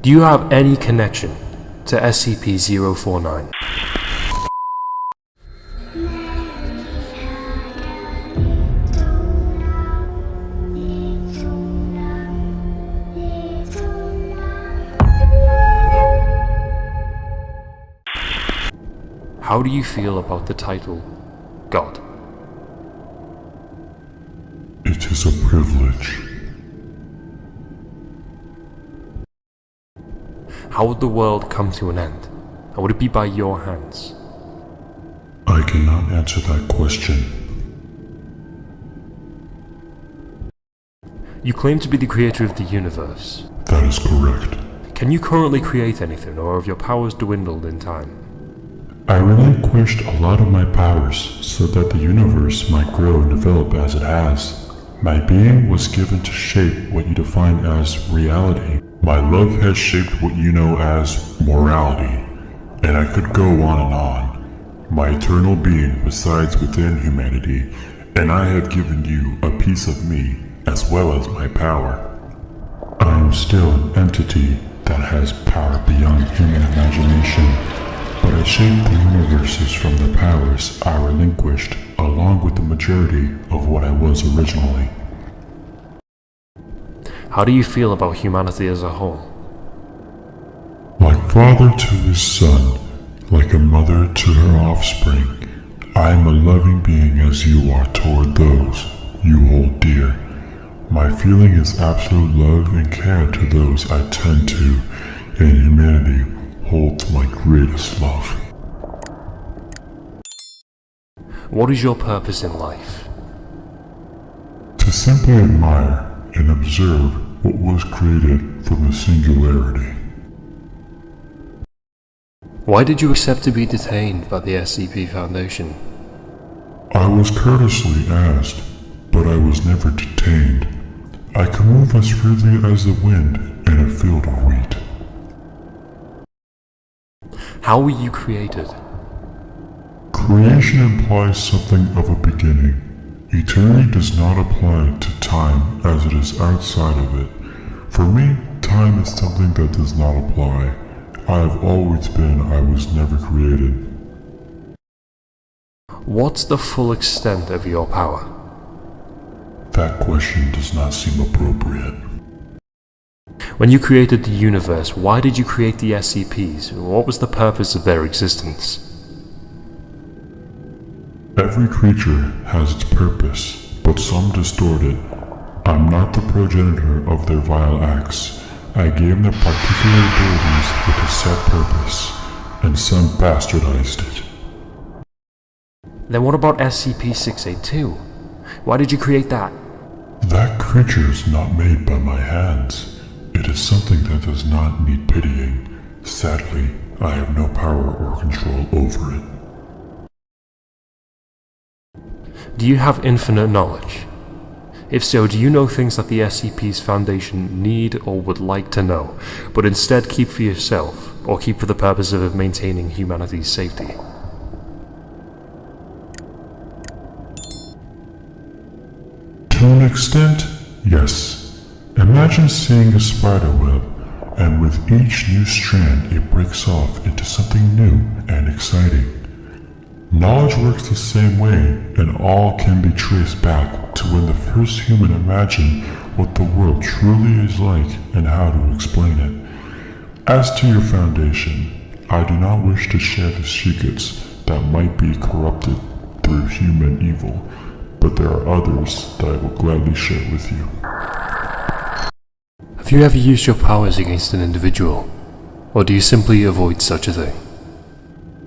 Do you have any connection to SCP-049? How do you feel about the title, God? It is a privilege. How would the world come to an end? And would it be by your hands? I cannot answer that question. You claim to be the creator of the universe. That is correct. Can you currently create anything, or have your powers dwindled in time? I relinquished a lot of my powers so that the universe might grow and develop as it has. My being was given to shape what you define as reality. My love has shaped what you know as morality, and I could go on and on. My eternal being resides within humanity, and I have given you a piece of me as well as my power. I am still an entity that has power beyond human imagination, but I shaped the universes from the powers I relinquished along with the majority of what I was originally. How do you feel about humanity as a whole? Like father to his son, like a mother to her offspring, I am a loving being as you are toward those you hold dear. My feeling is absolute love and care to those I tend to, and humanity holds my greatest love. What is your purpose in life? To simply admire and observe what was created from the singularity. Why did you accept to be detained by the SCP Foundation? I was courteously asked, but I was never detained. I can move as freely as the wind in a field of wheat. How were you created? Creation implies something of a beginning. Eternity does not apply to time as it is outside of it. For me, time is something that does not apply. I have always been, I was never created. What's the full extent of your power? That question does not seem appropriate. When you created the universe, why did you create the SCPs? What was the purpose of their existence? Every creature has its purpose, but some distort it. I'm not the progenitor of their vile acts. I gave them particular abilities with a set purpose, and some bastardized it. Then what about SCP-682? Why did you create that? That creature is not made by my hands. It is something that does not need pitying. Sadly, I have no power or control over it. Do you have infinite knowledge? If so, do you know things that the SCP's Foundation need or would like to know, but instead keep for yourself, or keep for the purpose of maintaining humanity's safety? To an extent, yes. Imagine seeing a spider web, and with each new strand it breaks off into something new and exciting. Knowledge works the same way, and all can be traced back to when the first human imagined what the world truly is like and how to explain it. As to your foundation, I do not wish to share the secrets that might be corrupted through human evil, but there are others that I will gladly share with you. Have you ever used your powers against an individual, or do you simply avoid such a thing?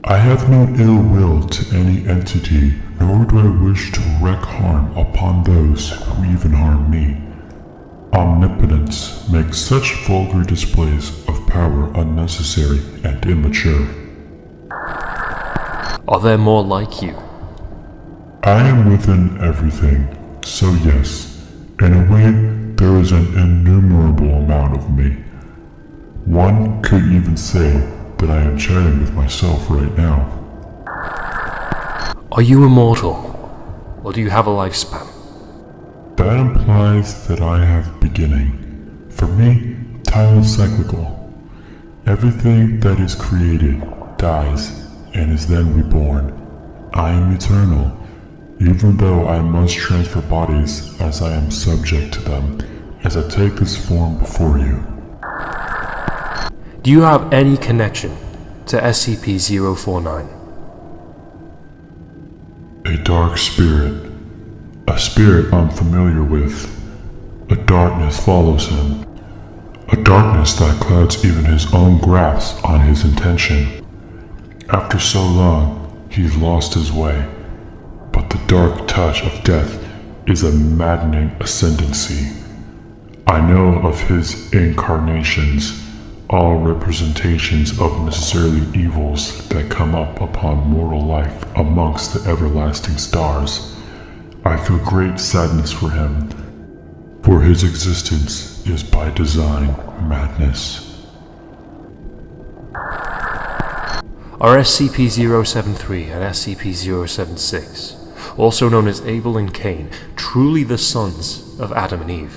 I have no ill will to any entity, nor do I wish to wreak harm upon those who even harm me. Omnipotence makes such vulgar displays of power unnecessary and immature. Are there more like you? I am within everything, so yes, in a way, there is an innumerable amount of me. One could even say that I am chatting with myself right now. Are you immortal, or do you have a lifespan? That implies that I have beginning. For me, time is cyclical. Everything that is created dies and is then reborn. I am eternal, even though I must transfer bodies as I am subject to them, as I take this form before you. Do you have any connection to SCP-049? A dark spirit. A spirit I'm familiar with. A darkness follows him. A darkness that clouds even his own grasp on his intention. After so long, he's lost his way. But the dark touch of death is a maddening ascendancy. I know of his incarnations, all representations of necessarily evils that come up upon mortal life amongst the everlasting stars. I feel great sadness for him, for his existence is by design madness. Are SCP-073 and SCP-076, also known as Abel and Cain, truly the sons of Adam and Eve?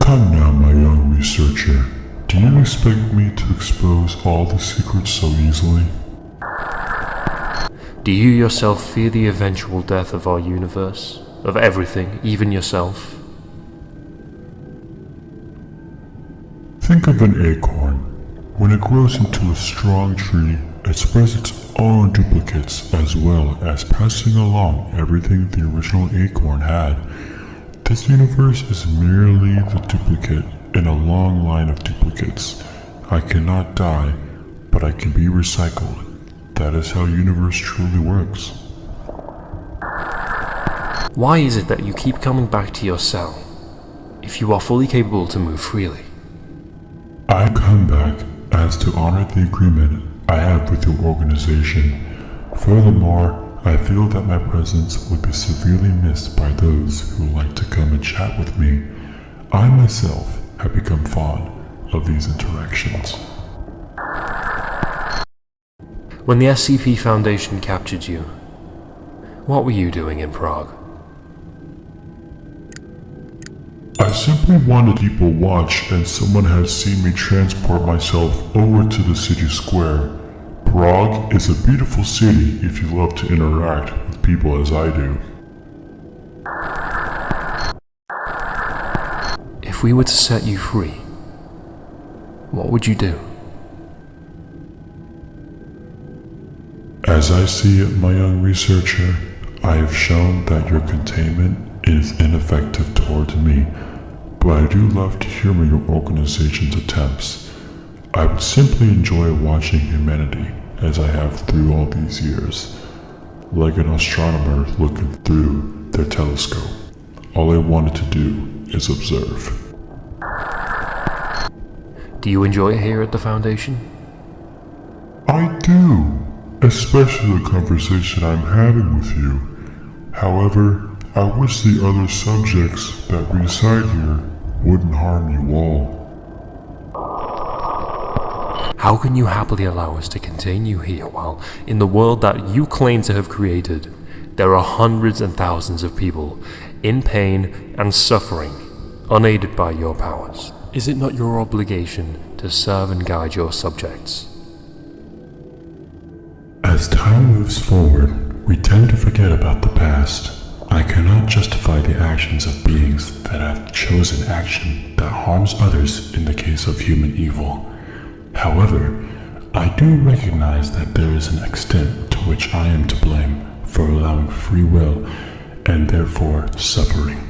Come now, my young researcher. Do you expect me to expose all the secrets so easily? Do you yourself fear the eventual death of our universe? Of everything, even yourself? Think of an acorn. When it grows into a strong tree, it spreads its own duplicates as well as passing along everything the original acorn had. This universe is merely the duplicate in a long line of duplicates. I cannot die, but I can be recycled. That is how universe truly works. Why is it that you keep coming back to your cell, if you are fully capable to move freely? I come back as to honor the agreement I have with your organization. Furthermore, I feel that my presence would be severely missed by those who like to come and chat with me. I myself have become fond of these interactions. When the SCP Foundation captured you, what were you doing in Prague? I simply wanted people watch and someone had seen me transport myself over to the city square. Prague is a beautiful city if you love to interact with people as I do. If we were to set you free, what would you do? As I see it, my young researcher, I have shown that your containment is ineffective towards me, but I do love to humor your organization's attempts. I would simply enjoy watching humanity as I have through all these years, like an astronomer looking through their telescope. All I wanted to do is observe. Do you enjoy it here at the Foundation? I do, especially the conversation I'm having with you. However, I wish the other subjects that reside here wouldn't harm you all. How can you happily allow us to contain you here while, in the world that you claim to have created, there are hundreds and thousands of people in pain and suffering, unaided by your powers? Is it not your obligation to serve and guide your subjects? As time moves forward, we tend to forget about the past. I cannot justify the actions of beings that have chosen action that harms others in the case of human evil. However, I do recognize that there is an extent to which I am to blame for allowing free will and therefore suffering.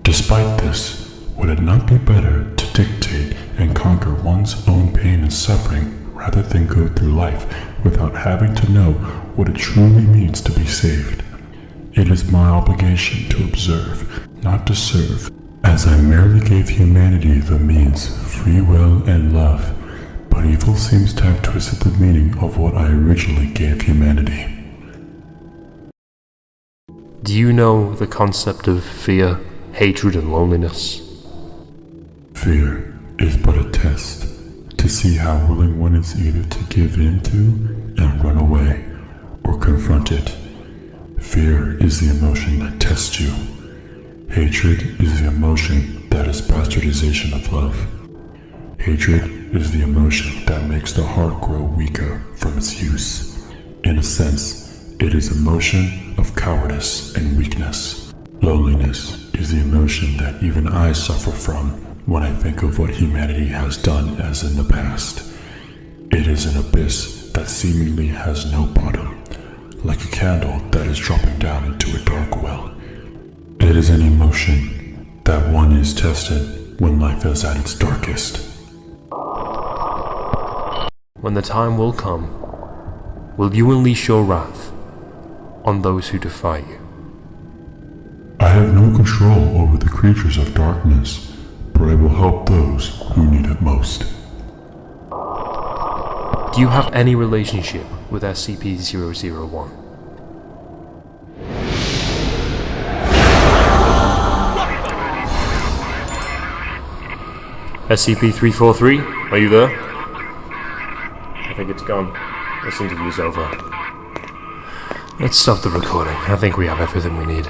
Despite this, would it not be better to dictate and conquer one's own pain and suffering rather than go through life without having to know what it truly means to be saved? It is my obligation to observe, not to serve, as I merely gave humanity the means, free will and love, but evil seems to have twisted the meaning of what I originally gave humanity. Do you know the concept of fear, hatred, and loneliness? Fear is but a test to see how willing one is either to give in to and run away, or confront it. Fear is the emotion that tests you. Hatred is the emotion that is bastardization of love. Hatred is the emotion that makes the heart grow weaker from its use. In a sense, it is emotion of cowardice and weakness. Loneliness is the emotion that even I suffer from when I think of what humanity has done as in the past. It is an abyss that seemingly has no bottom, like a candle that is dropping down into a dark well. It is an emotion that one is tested when life is at its darkest. When the time will come, will you unleash your wrath on those who defy you? I have no control over the creatures of darkness, but I will help those who need it most. Do you have any relationship with SCP-001? SCP-343, are you there? I think it's gone. This interview's over. Let's stop the recording. I think we have everything we need.